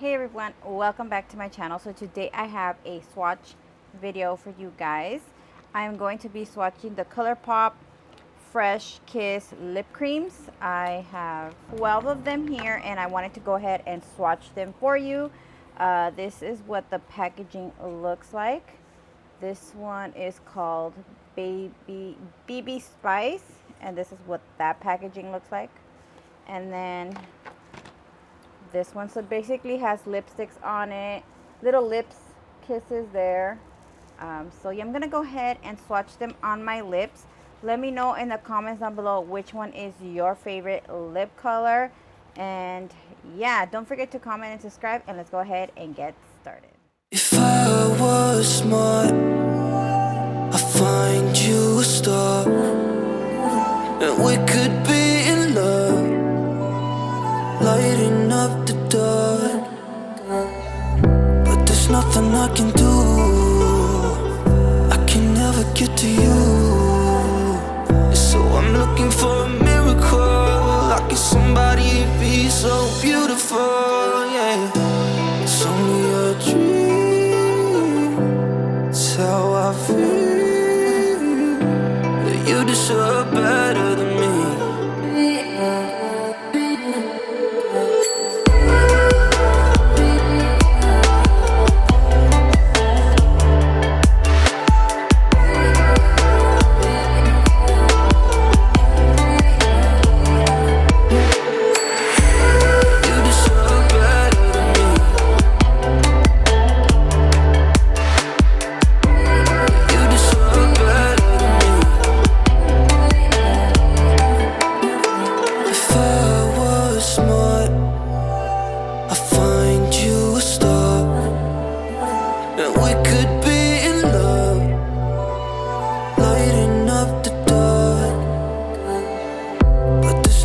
Hey everyone, welcome back to my channel. So today I have a swatch video for you guys. I'm going to be swatching the Colourpop Fresh Kiss Lip Creams. I have 12 of them here and I wanted to go ahead and swatch them for you. This is what the packaging looks like. This one is called BB Spice, and this is what that packaging looks like. And then this one, so basically has lipsticks on it, little lips kisses there. So yeah, I'm gonna go ahead and swatch them on my lips. Let me know in the comments down below which one is your favorite lip color. And yeah, don't forget to comment and subscribe, and let's go ahead and get started. If I was smart, I'd find you a star, and we could be in love, lighting up the dark. But there's nothing I can do, I can never get to you. So I'm looking for a miracle, like somebody be so beautiful, yeah. It's only a dream, it's how I feel, that you deserve better than me.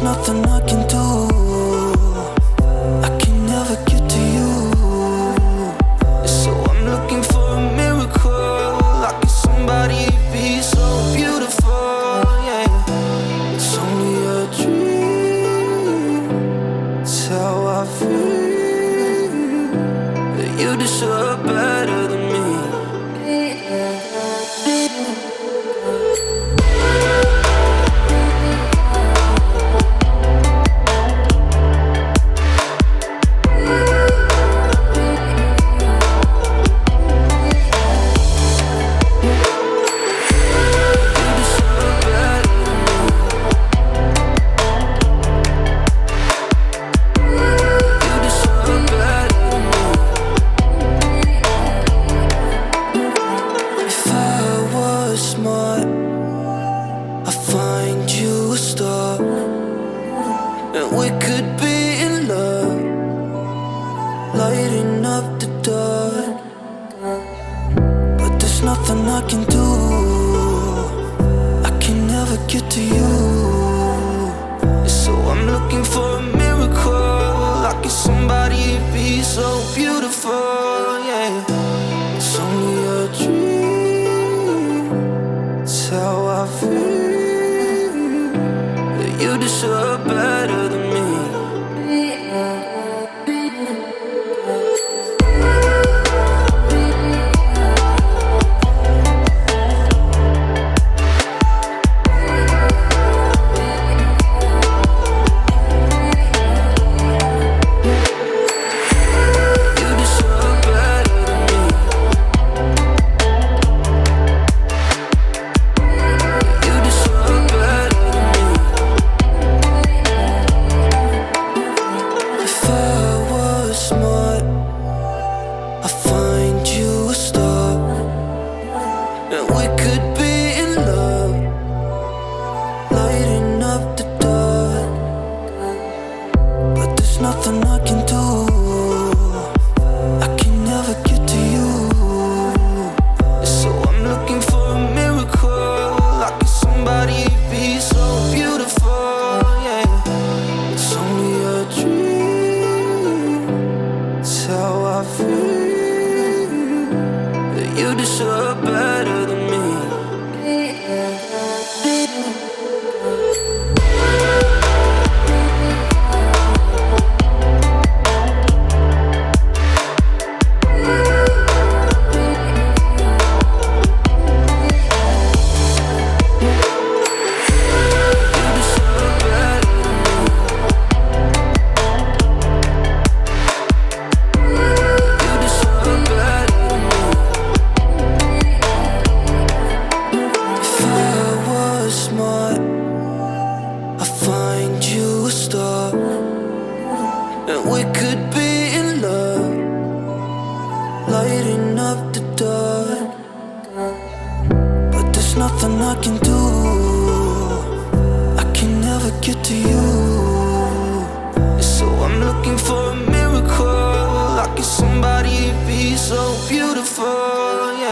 Nothing I can do, I can never get to you. So I'm looking for a miracle, like somebody be so beautiful, yeah. It's only a dream, it's how I feel, that you deserve better than me. We could be in love, lighting up the dark. But there's nothing I can do, I can never get to you. So I'm looking for a miracle, like somebody be so beautiful, yeah. It's only a dream, it's how I feel, that you deserve better than me. Nothing I can do, I can never get to you. So I'm looking for a miracle, like somebody be so beautiful, yeah. It's only a dream, it's how I feel, that you deserve better than me. we could be in love, lighting up the dark. But there's nothing I can do, I can never get to you. So I'm looking for a miracle, like if somebody be so beautiful.